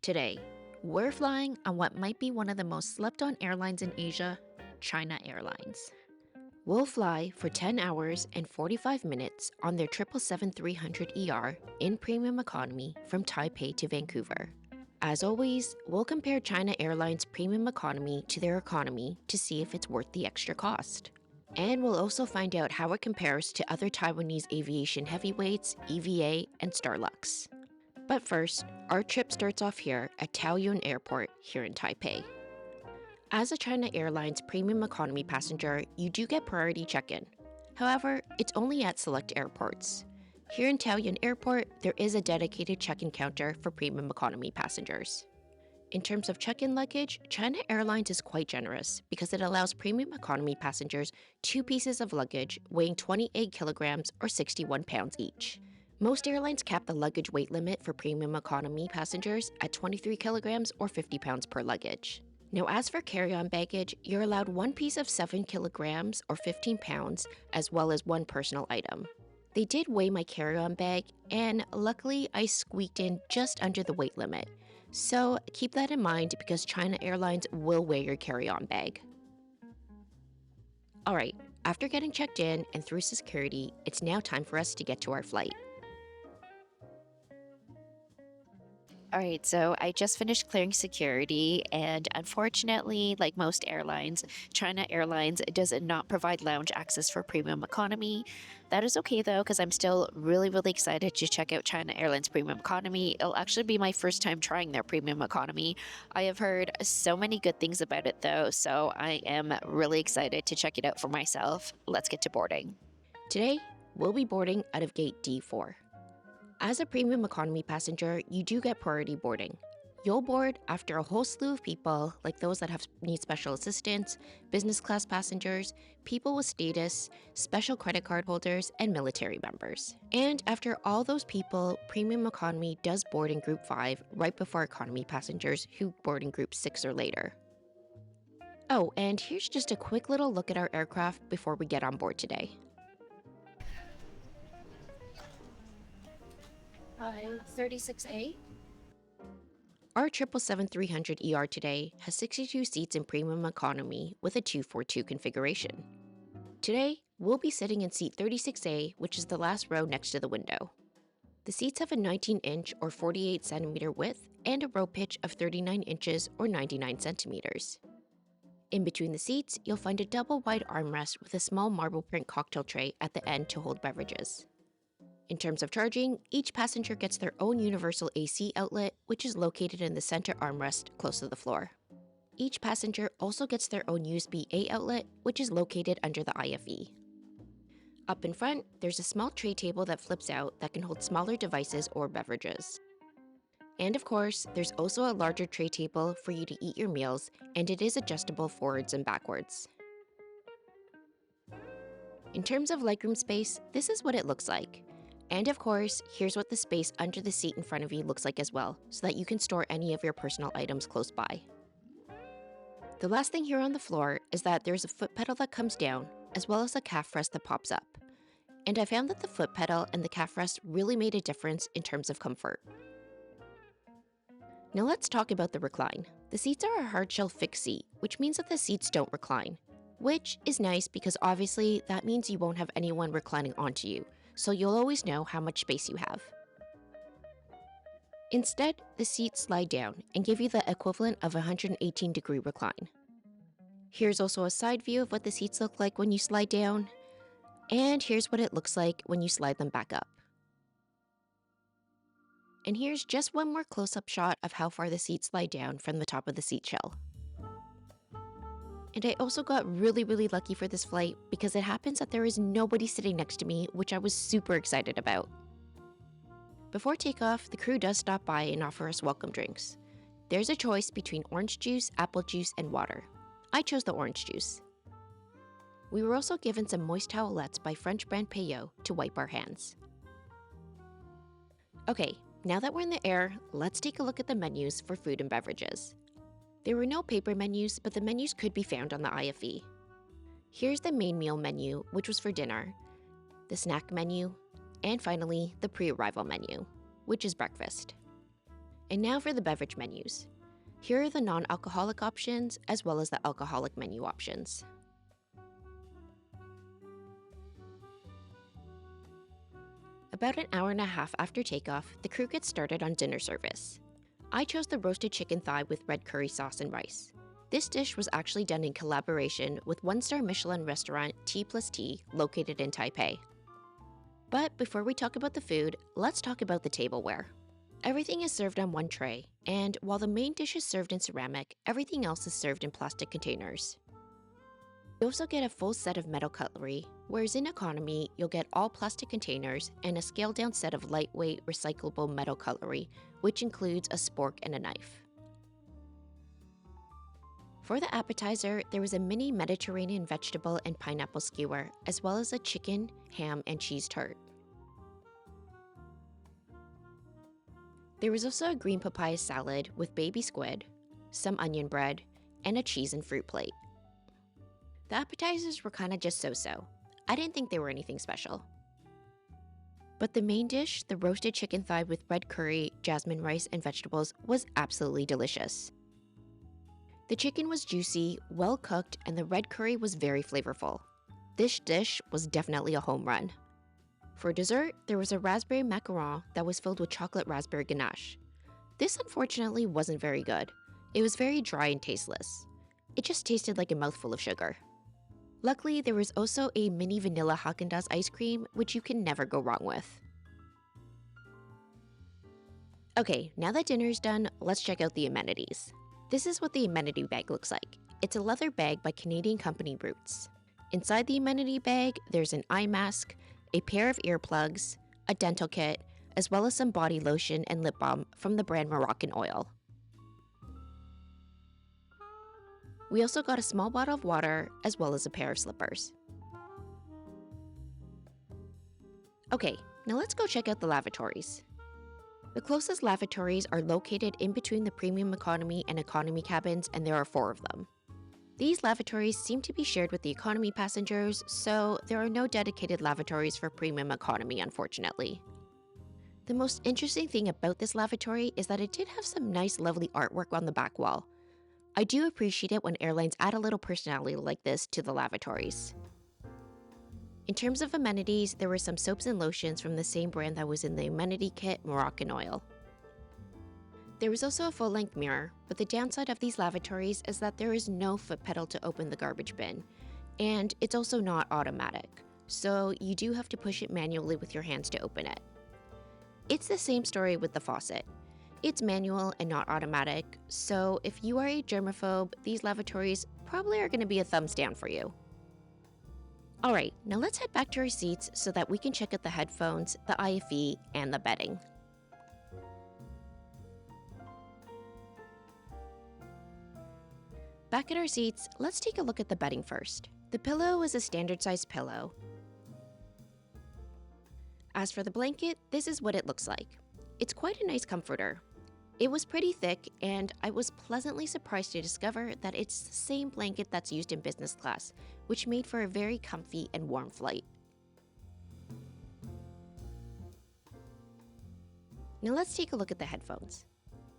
Today, we're flying on what might be one of the most slept-on airlines in Asia, China Airlines. We'll fly for 10 hours and 45 minutes on their 777-300ER in Premium Economy from Taipei to Vancouver. As always, we'll compare China Airlines Premium Economy to their economy to see if it's worth the extra cost. And we'll also find out how it compares to other Taiwanese aviation heavyweights, EVA and Starlux. But first, our trip starts off here at Taoyuan Airport here in Taipei. As a China Airlines Premium Economy passenger, you do get priority check-in. However, it's only at select airports. Here in Taoyuan Airport, there is a dedicated check-in counter for Premium Economy passengers. In terms of check-in luggage, China Airlines is quite generous because it allows Premium Economy passengers 2 pieces of luggage weighing 28 kilograms or 61 pounds each. Most airlines cap the luggage weight limit for Premium Economy passengers at 23 kilograms or 50 pounds per luggage. Now, as for carry-on baggage, you're allowed 1 piece of 7 kilograms or 15 pounds, as well as 1 personal item. They did weigh my carry-on bag, and luckily I squeaked in just under the weight limit. So keep that in mind because China Airlines will weigh your carry-on bag. Alright, after getting checked in and through security, it's now time for us to get to our flight. All right, so I just finished clearing security, and unfortunately, like most airlines, China Airlines does not provide lounge access for Premium Economy. That is okay though, because I'm still really excited to check out China Airlines Premium Economy. It'll actually be my first time trying their Premium Economy. I have heard so many good things about it though, so I am really excited to check it out for myself. Let's get to boarding. Today, we'll be boarding out of gate D4. As a Premium Economy passenger, you do get priority boarding. You'll board after a whole slew of people, like those that need special assistance, business class passengers, people with status, special credit card holders, and military members. And after all those people, Premium Economy does board in Group 5 right before economy passengers who board in Group 6 or later. Oh, and here's just a quick little look at our aircraft before we get on board today. Hi, 36A. Our 777-300ER today has 62 seats in Premium Economy with a 242 configuration. Today, we'll be sitting in seat 36A, which is the last row next to the window. The seats have a 19-inch or 48-centimeter width and a row pitch of 39 inches or 99 centimeters. In between the seats, you'll find a double-wide armrest with a small marble print cocktail tray at the end to hold beverages. In terms of charging, each passenger gets their own universal AC outlet, which is located in the center armrest close to the floor. Each passenger also gets their own USB-A outlet, which is located under the IFE. Up in front, there's a small tray table that flips out that can hold smaller devices or beverages. And of course, there's also a larger tray table for you to eat your meals, and it is adjustable forwards and backwards. In terms of legroom space, this is what it looks like. And of course, here's what the space under the seat in front of you looks like as well, so that you can store any of your personal items close by. The last thing here on the floor is that there's a foot pedal that comes down, as well as a calf rest that pops up. And I found that the foot pedal and the calf rest really made a difference in terms of comfort. Now let's talk about the recline. The seats are a hardshell fixed seat, which means that the seats don't recline, which is nice because obviously that means you won't have anyone reclining onto you, so you'll always know how much space you have. Instead, the seats slide down and give you the equivalent of a 118-degree recline. Here's also a side view of what the seats look like when you slide down, and here's what it looks like when you slide them back up. And here's just one more close-up shot of how far the seats slide down from the top of the seat shell. And I also got really lucky for this flight because it happens that there is nobody sitting next to me, which I was super excited about. Before takeoff, the crew does stop by and offer us welcome drinks. There's a choice between orange juice, apple juice, and water. I chose the orange juice. We were also given some moist towelettes by French brand Payot to wipe our hands. Okay, now that we're in the air, let's take a look at the menus for food and beverages. There were no paper menus, but the menus could be found on the IFE. Here's the main meal menu, which was for dinner, the snack menu, and finally, the pre-arrival menu, which is breakfast. And now for the beverage menus. Here are the non-alcoholic options as well as the alcoholic menu options. About an hour and a half after takeoff, the crew gets started on dinner service. I chose the roasted chicken thigh with red curry sauce and rice. This dish was actually done in collaboration with one-star Michelin restaurant T+T located in Taipei. But before we talk about the food, let's talk about the tableware. Everything is served on one tray, and while the main dish is served in ceramic, everything else is served in plastic containers. You also get a full set of metal cutlery, whereas in economy, you'll get all plastic containers and a scaled-down set of lightweight, recyclable metal cutlery, which includes a spork and a knife. For the appetizer, there was a mini Mediterranean vegetable and pineapple skewer, as well as a chicken, ham, and cheese tart. There was also a green papaya salad with baby squid, some onion bread, and a cheese and fruit plate. The appetizers were kinda just so-so. I didn't think they were anything special. But the main dish, the roasted chicken thigh with red curry, jasmine rice, and vegetables, was absolutely delicious. The chicken was juicy, well cooked, and the red curry was very flavorful. This dish was definitely a home run. For dessert, there was a raspberry macaron that was filled with chocolate raspberry ganache. This unfortunately wasn't very good. It was very dry and tasteless. It just tasted like a mouthful of sugar. Luckily, there was also a mini vanilla Haagen-Dazs ice cream, which you can never go wrong with. Okay, now that dinner is done, let's check out the amenities. This is what the amenity bag looks like. It's a leather bag by Canadian company Roots. Inside the amenity bag, there's an eye mask, a pair of earplugs, a dental kit, as well as some body lotion and lip balm from the brand Moroccan Oil. We also got a small bottle of water, as well as a pair of slippers. Okay, now let's go check out the lavatories. The closest lavatories are located in between the premium economy and economy cabins, and there are 4 of them. These lavatories seem to be shared with the economy passengers, so there are no dedicated lavatories for premium economy, unfortunately. The most interesting thing about this lavatory is that it did have some nice, lovely artwork on the back wall. I do appreciate it when airlines add a little personality like this to the lavatories. In terms of amenities, there were some soaps and lotions from the same brand that was in the amenity kit, Moroccan Oil. There was also a full-length mirror, but the downside of these lavatories is that there is no foot pedal to open the garbage bin, and it's also not automatic, so you do have to push it manually with your hands to open it. It's the same story with the faucet. It's manual and not automatic, so if you are a germaphobe, these lavatories probably are going to be a thumbs down for you. Alright, now let's head back to our seats so that we can check out the headphones, the IFE, and the bedding. Back at our seats, let's take a look at the bedding first. The pillow is a standard size pillow. As for the blanket, this is what it looks like. It's quite a nice comforter. It was pretty thick, and I was pleasantly surprised to discover that it's the same blanket that's used in business class, which made for a very comfy and warm flight. Now let's take a look at the headphones.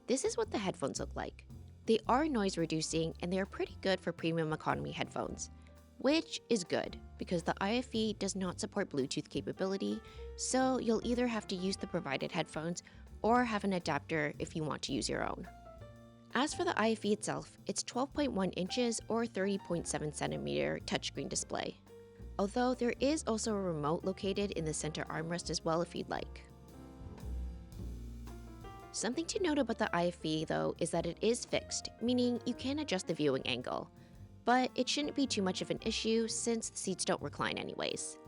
This is what the headphones look like. They are noise reducing, and they are pretty good for premium economy headphones, which is good because the IFE does not support Bluetooth capability, so you'll either have to use the provided headphones or have an adapter if you want to use your own. As for the IFE itself, it's 12.1 inches or 30.7 centimeter touchscreen display, although there is also a remote located in the center armrest as well if you'd like. Something to note about the IFE though is that it is fixed, meaning you can adjust the viewing angle, but it shouldn't be too much of an issue since the seats don't recline anyways.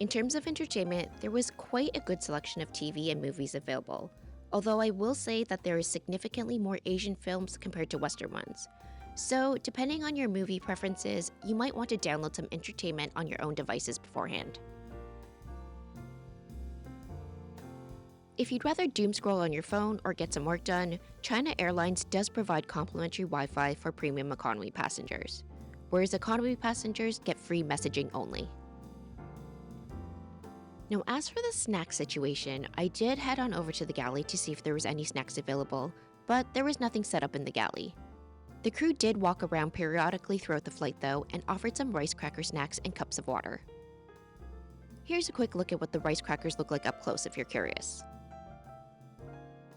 In terms of entertainment, there was quite a good selection of TV and movies available, although I will say that there is significantly more Asian films compared to Western ones. So, depending on your movie preferences, you might want to download some entertainment on your own devices beforehand. If you'd rather doom scroll on your phone or get some work done, China Airlines does provide complimentary Wi-Fi for premium economy passengers, whereas economy passengers get free messaging only. Now, as for the snack situation, I did head on over to the galley to see if there was any snacks available, but there was nothing set up in the galley. The crew did walk around periodically throughout the flight though and offered some rice cracker snacks and cups of water. Here's a quick look at what the rice crackers look like up close if you're curious.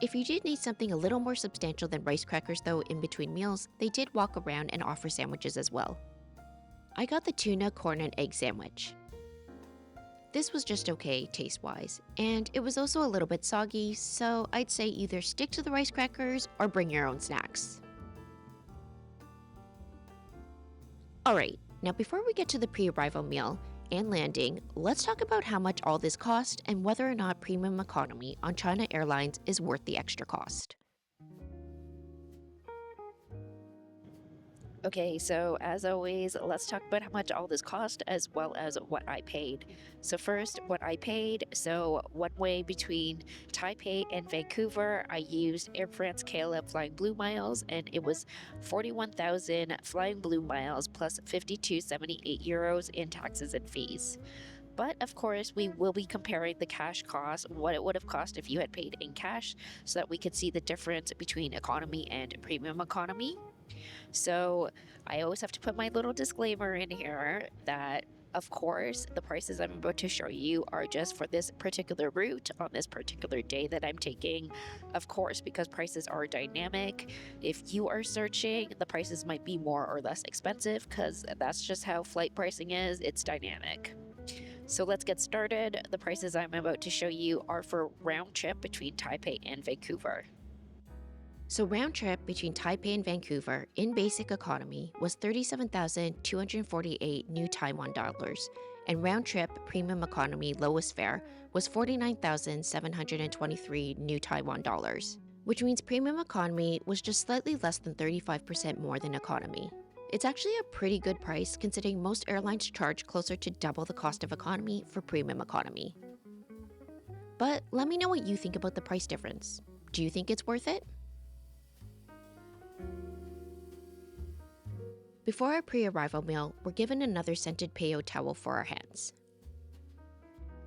If you did need something a little more substantial than rice crackers though in between meals, they did walk around and offer sandwiches as well. I got the tuna, corn, and egg sandwich. This was just okay taste-wise, and it was also a little bit soggy, so I'd say either stick to the rice crackers or bring your own snacks. Alright, now before we get to the pre-arrival meal and landing, let's talk about how much all this cost and whether or not premium economy on China Airlines is worth the extra cost. Okay, so as always, let's talk about how much all this cost as well as what I paid. So first, what I paid. So one way between Taipei and Vancouver, I used Air France KLM Flying Blue Miles, and it was 41,000 Flying Blue Miles plus 52.78 euros in taxes and fees. But of course, we will be comparing the cash cost, what it would have cost if you had paid in cash, so that we could see the difference between economy and premium economy. So I always have to put my little disclaimer in here that, of course, the prices I'm about to show you are just for this particular route on this particular day that I'm taking. Of course, because prices are dynamic. If you are searching, the prices might be more or less expensive because that's just how flight pricing is. It's dynamic. So let's get started. The prices I'm about to show you are for round trip between Taipei and Vancouver. So round trip between Taipei and Vancouver in basic economy was 37,248 new Taiwan dollars, and round trip premium economy lowest fare was 49,723 new Taiwan dollars, which means premium economy was just slightly less than 35% more than economy. It's actually a pretty good price considering most airlines charge closer to double the cost of economy for premium economy. But let me know what you think about the price difference. Do you think it's worth it? Before our pre-arrival meal, we're given another scented Peo towel for our hands.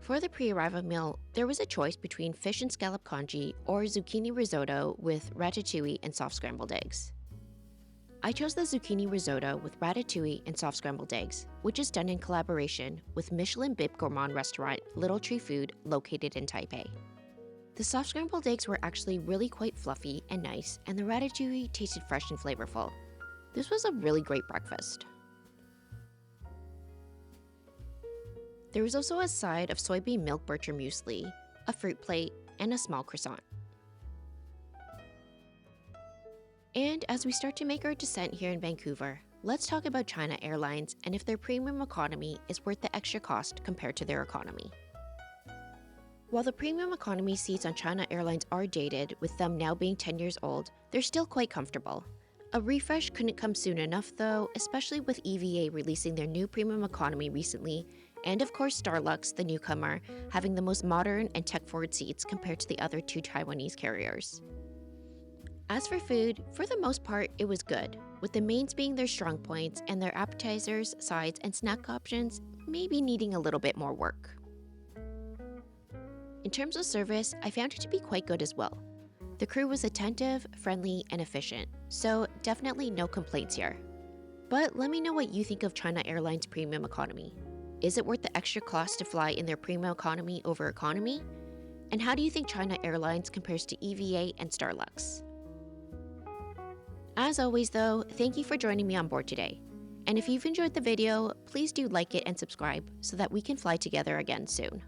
For the pre-arrival meal, there was a choice between fish and scallop congee or zucchini risotto with ratatouille and soft scrambled eggs. I chose the zucchini risotto with ratatouille and soft scrambled eggs, which is done in collaboration with Michelin Bib Gourmand restaurant Little Tree Food located in Taipei. The soft scrambled eggs were actually really quite fluffy and nice, and the ratatouille tasted fresh and flavorful. This was a really great breakfast. There was also a side of soybean milk bircher muesli, a fruit plate, and a small croissant. And as we start to make our descent here in Vancouver, let's talk about China Airlines and if their premium economy is worth the extra cost compared to their economy. While the premium economy seats on China Airlines are dated, with them now being 10 years old, they're still quite comfortable. A refresh couldn't come soon enough though, especially with EVA releasing their new premium economy recently, and of course Starlux, the newcomer, having the most modern and tech-forward seats compared to the other two Taiwanese carriers. As for food, for the most part it was good, with the mains being their strong points and their appetizers, sides, and snack options maybe needing a little bit more work. In terms of service, I found it to be quite good as well. The crew was attentive, friendly, and efficient, so definitely no complaints here. But let me know what you think of China Airlines Premium Economy. Is it worth the extra cost to fly in their Premium Economy over economy? And how do you think China Airlines compares to EVA and Starlux? As always though, thank you for joining me on board today. And if you've enjoyed the video, please do like it and subscribe so that we can fly together again soon.